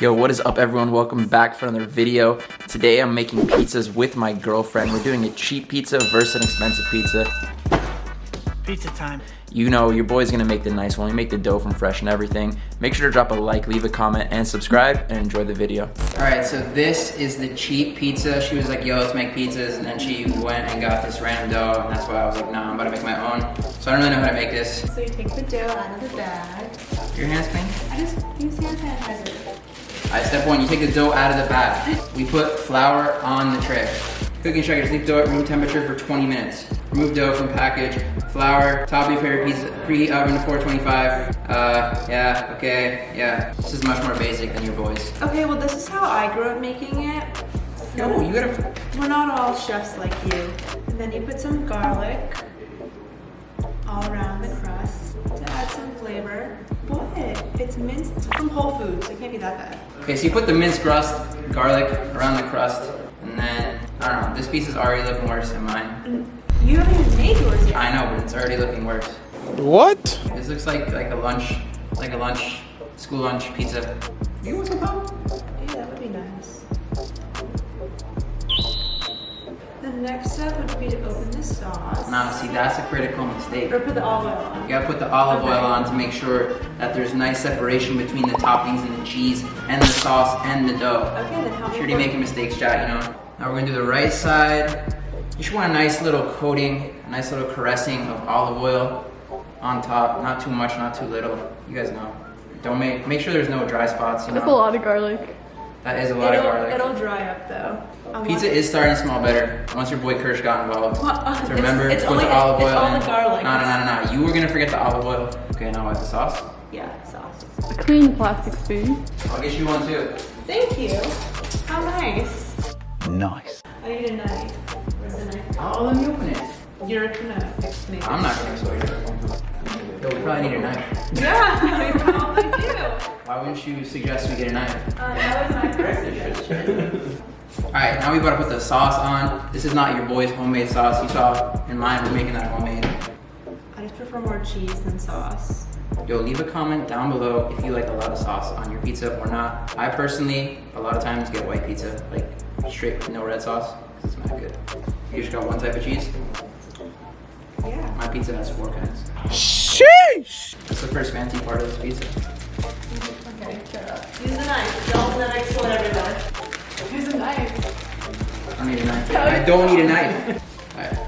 Yo, what is up everyone? Welcome back for another video. Today I'm making pizzas with my girlfriend. We're doing a cheap pizza versus an expensive pizza. Pizza time. You know, your boy's gonna make the nice one. We make the dough from fresh and everything. Make sure to drop a like, leave a comment, and subscribe, and enjoy the video. All right, so this is the cheap pizza. She was like, yo, let's make pizzas, and then she went and got this random dough, and that's why I was like, nah, I'm about to make my own. So I don't really know how to make this. So you take the dough out of the bag. Your hands clean? I just use hand sanitizer. All right, step one, you take the dough out of the bag. We put flour on the tray. Cooking instructions, leave dough at room temperature for 20 minutes. Remove dough from package. Flour, top of your favorite pizza, preheat oven to 425. Yeah. This is much more basic than your boys. Okay, well this is how I grew up making it. No, you gotta... We're not all chefs like you. And then you put some garlic all around the crust to add some flavor. What? It's minced from Whole Foods. It can't be that bad. Okay, so you put the minced garlic around the crust, and then, I don't know, this piece is already looking worse than mine. You haven't even made yours yet. I know, but it's already looking worse. What? This looks like a school lunch pizza. You want some pop? Yeah, that would be nice. The next step would be to open the sauce. Nah, see, that's a critical mistake. Or put the olive oil on. You gotta put the olive oil on to make sure that there's nice separation between the toppings and the cheese and the sauce and the dough. Okay, then how Sure you're making mistakes, chat, you know. Now we're gonna do the right side. You should want a nice little coating, a nice little caressing of olive oil on top. Not too much, not too little. You guys know. Don't make sure there's no dry spots, you know. That's a lot of garlic. That is a lot of garlic. It'll dry up though. Pizza is starting to smell better once your boy Kirsh got involved. So remember, it's put only the olive oil it's all in. the garlic. No. You were gonna forget the olive oil. Okay, now what, the sauce? Yeah, sauce. A clean plastic spoon. I'll get you one too. Thank you. How nice. Nice. I need a knife. Where's the knife? Oh, let me open it. You're gonna fix me. I'm not gonna show you. Yo, we probably need a knife. Yeah, I probably do. Why wouldn't you suggest we get a knife? That was my first suggestion. Alright, now we about to put the sauce on. This is not your boy's homemade sauce. You saw in mine, we're making that homemade. I just prefer more cheese than sauce. Yo, leave a comment down below if you like a lot of sauce on your pizza or not. I personally, a lot of times get white pizza, like straight with no red sauce, because it's not good. You just got one type of cheese? Yeah. My pizza has 4 kinds. Sheesh! That's the first fancy part of this pizza. Okay, shut up. Use the knife. Don't let it explode everywhere. Here's a knife. I don't need a knife. I don't need a knife. Alright.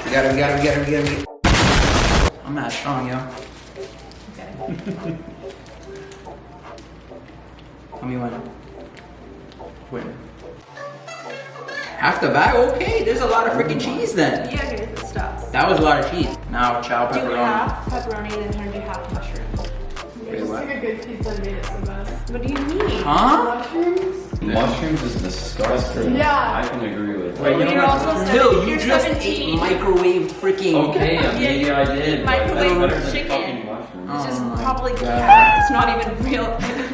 We got it. I'm not strong, yo. Okay. Tell me when. When? Half the bag? Okay, there's a lot of freaking cheese then. Yeah, okay, stop. That was a lot of cheese. Now, chow Do pepperoni. half pepperoni and then do half mushroom. Wait, Just what? like a good pizza and made it so bad. What do you mean? Huh? Mushrooms? Mushrooms is disgusting. Yeah. I can agree with Wait, that. you You're know also what? Still, you you're just 17. ate microwaved freaking. Okay, maybe I did. but Microwave that's better than chicken. fucking mushrooms. It's just Oh my probably God. cat. It's not even real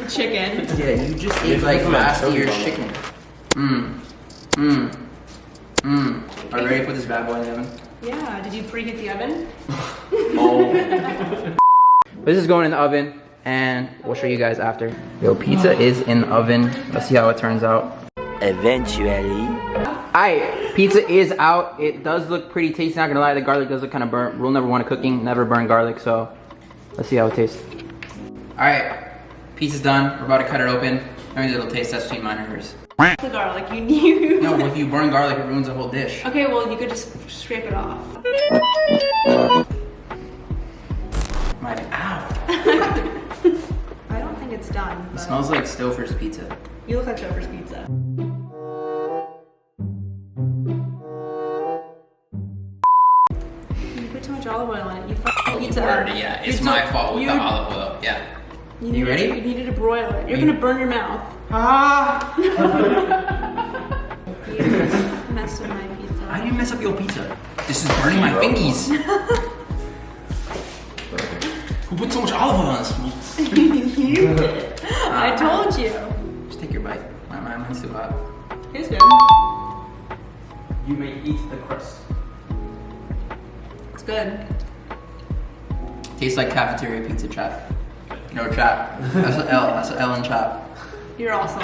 chicken. Yeah, you just ate It's like like last chili year's bun. chicken. Are you ready to put this bad boy in the oven? Yeah, did you preheat the oven? Oh. This is going in the oven, and we'll show you guys after. Yo, pizza is in the oven. Let's see how it turns out. Eventually. Alright, pizza is out. It does look pretty tasty, not gonna lie. The garlic does look kind of burnt. Rule number 1 of cooking, never burn garlic, so let's see how it tastes. Alright, pizza's done. We're about to cut it open. Let me do a little taste test between mine and hers. The garlic, you knew. No, if you burn garlic, it ruins the whole dish. Okay, well, you could just scrape it off. My, ow. I don't think it's done. It But smells like Stouffer's pizza. you look like Joker's pizza. You put too much olive oil in it. You fucked the pizza up. Yeah, it's You my don't- fault with you- the olive oil. Yeah. You ready? You needed to broil it. You're gonna burn your mouth. Ah! You messed with my pizza. How do you mess up your pizza? This is burning my fingies. Who put so much olive oil on this? You did. I told you. Just take your bite. Mine's too hot. It's good. You may eat the crust. It's good. Tastes like cafeteria pizza, chat. No, chat. That's an L. That's an L in chat. You're also.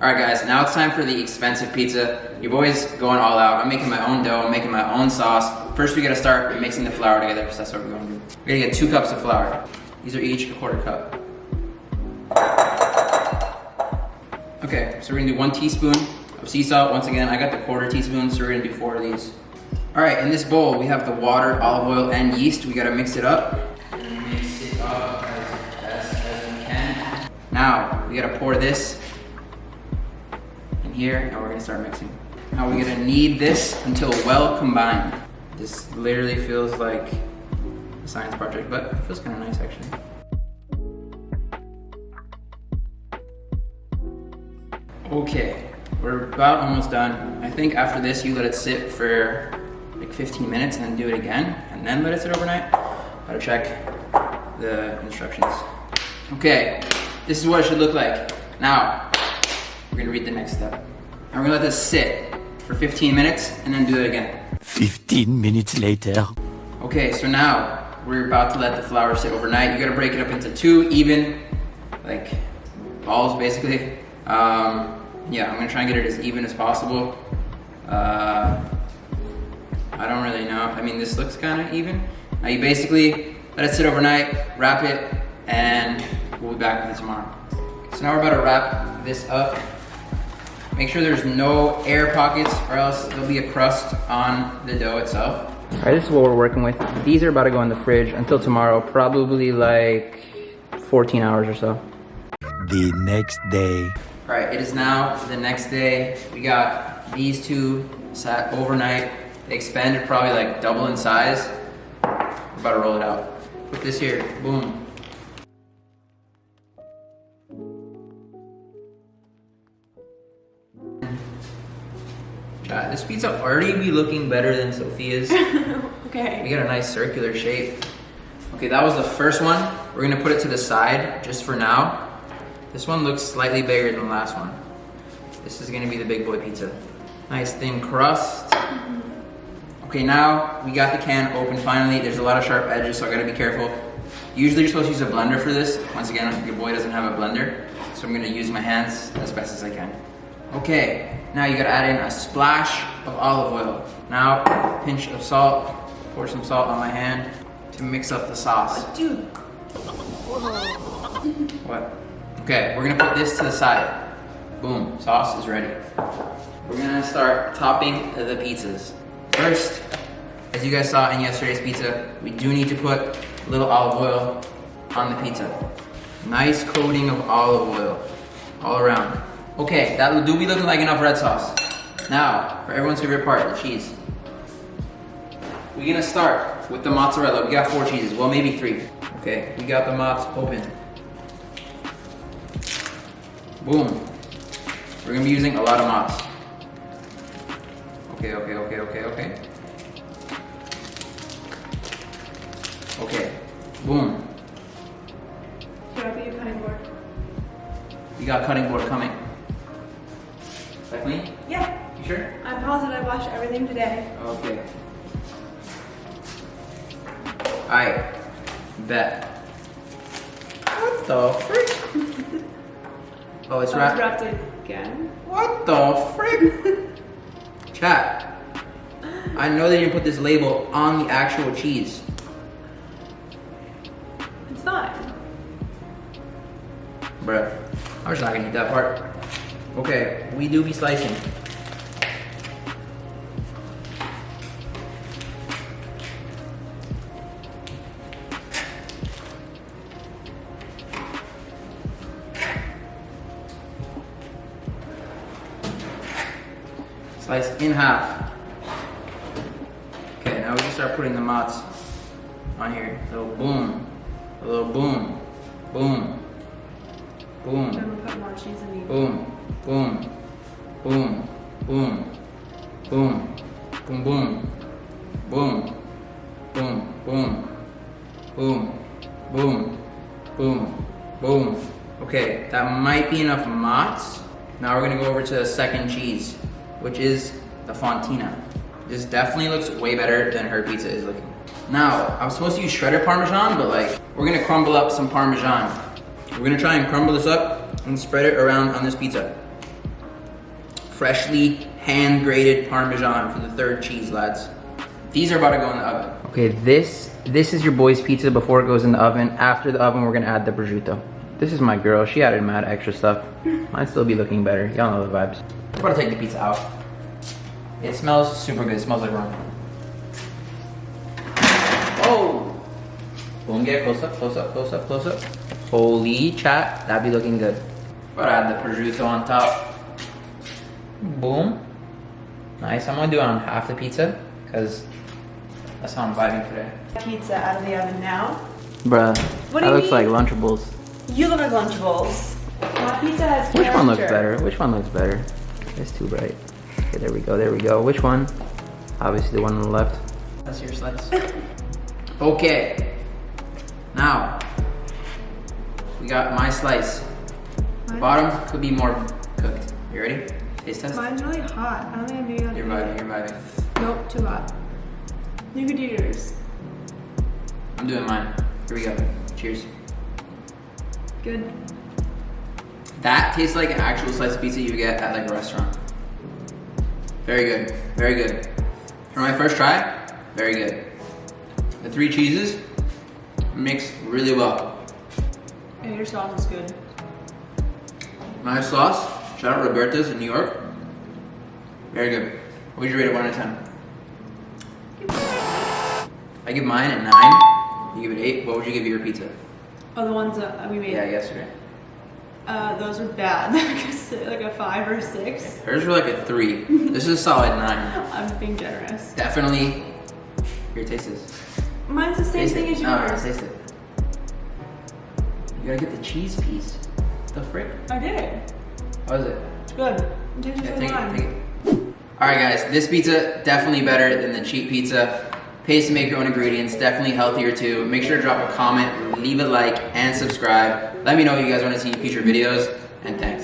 Alright guys, now it's time for the expensive pizza. Your boy's going all out. I'm making my own dough, I'm making my own sauce. First we gotta start mixing the flour together, because that's what we're gonna do. We're gonna get 2 cups of flour. These are each a 1/4 cup. Okay, so we're gonna do 1 teaspoon of sea salt. Once again, I got the 1/4 teaspoon, so we're gonna do 4 of these. Alright, in this bowl we have the water, olive oil, and yeast. We gotta mix it up. Mix it up as best as we can. Now, we gotta pour this in here, and we're gonna start mixing. Now we're gonna knead this until well combined. This literally feels like a science project, but it feels kind of nice actually. Okay, we're about almost done. I think after this you let it sit for like 15 minutes and then do it again, and then let it sit overnight. Gotta check the instructions. Okay, this is what it should look like. Now, we're gonna read the next step. And we're gonna let this sit for 15 minutes and then do it again. 15 minutes later. Okay, so now we're about to let the flour sit overnight. You gotta break it up into 2 even, like balls basically. Yeah, I'm gonna try and get it as even as possible. I don't really know. I mean, this looks kind of even. Now you basically let it sit overnight, wrap it, and we'll be back with it tomorrow. So now we're about to wrap this up. Make sure there's no air pockets or else there'll be a crust on the dough itself. All right, this is what we're working with. These are about to go in the fridge until tomorrow, probably like 14 hours or so. The next day. All right, it is now the next day. We got these 2 sat overnight. They expanded probably like double in size. We're about to roll it out. Put this here, boom. This pizza already be looking better than Sophia's. Okay. We got a nice circular shape. Okay, that was the first one. We're gonna put it to the side just for now. This one looks slightly bigger than the last one. This is gonna be the big boy pizza. Nice thin crust. Okay, now we got the can open finally. There's a lot of sharp edges, so I gotta be careful. Usually you're supposed to use a blender for this. Once again, your boy doesn't have a blender, so I'm gonna use my hands as best as I can. Okay, now you gotta add in a splash of olive oil. Now, a pinch of salt. Pour some salt on my hand to mix up the sauce. Dude. What? Okay, we're gonna put this to the side. Boom, sauce is ready. We're gonna start topping the pizzas. First, as you guys saw in yesterday's pizza, we do need to put a little olive oil on the pizza. Nice coating of olive oil all around. Okay, that do be looking like enough red sauce. Now, for everyone's favorite part, the cheese. We're gonna start with the mozzarella. We got 4 cheeses, well maybe 3. Okay, we got the mozz open. Boom. We're gonna be using a lot of mozz. Okay. Okay, boom. Should I be your cutting board? We got cutting board coming. Is that clean? Yeah. You sure? I'm positive I washed everything today. Okay. Alright, bet. What the frick? Oh, it's wrapped. Wrapped it again. What the frick? Chat. I know they didn't put this label on the actual cheese. It's fine. Bruh, I'm just not gonna eat that part. Okay, we do be slicing. Slice in half. Okay, now we can start putting the mozz on here. A little boom, a little boom, boom, boom. Then we'll put more cheese in the Boom, boom, boom, boom, boom, boom, boom, boom, boom, boom, boom, boom, boom, boom. Okay, that might be enough mozz. Now we're gonna go over to the second cheese, which is the fontina. This definitely looks way better than her pizza is looking. Now, I was supposed to use shredded Parmesan, but like, we're gonna crumble up some Parmesan. We're gonna try and crumble this up and spread it around on this pizza. Freshly hand-grated Parmesan for the third cheese, lads. These are about to go in the oven. Okay, this is your boy's pizza before it goes in the oven. After the oven, we're gonna add the prosciutto. This is my girl. She added mad extra stuff. Might still be looking better. Y'all know the vibes. I'm about to take the pizza out. It smells super good. It smells like rum. Oh! Boom, get close up, close up, close up, close up. Holy chat, that'd be looking good. About to add the prosciutto on top. Boom. Nice. I'm gonna do it on half the pizza because that's how I'm vibing today. Pizza out of the oven now. Bruh, What do that you looks like mean? Lunchables. You look like Lunchables. My pizza has Which one looks character. better? Which one looks better? It's too bright. Okay, there we go, there we go. Which one? Obviously the one on the left. That's your slice. Okay. Now, we got my slice. The bottom could be more cooked. You ready? Taste test? Mine's really hot. I don't think I knew you had You're vibing, you're vibing. Nope, too hot. You could do yours. I'm doing mine. Here we go. Cheers. Good. That tastes like an actual slice of pizza you get at like a restaurant. Very good, very good. For my first try, very good. The 3 cheeses mix really well. And your sauce is good. My sauce, shout out Roberta's in New York. Very good. What would you rate it 1 out of 10? I give mine a 9. You give it 8. What would you give your pizza? Oh, the ones that we made. Yeah, yesterday. Those were bad. Like a 5 or 6. Hers were like a 3. This is a solid 9. I'm being generous. Definitely. Here, taste this. Mine's the same Taste thing it. as No, yours. taste it. You gotta get the cheese piece. The frick? I did. How is it? It's good. It tastes Yeah, like take mine. it, take it. Alright guys, this pizza definitely better than the cheap pizza. Pays to make your own ingredients, definitely healthier too. Make sure to drop a comment, leave a like, and subscribe. Let me know what you guys want to see in future videos, and thanks.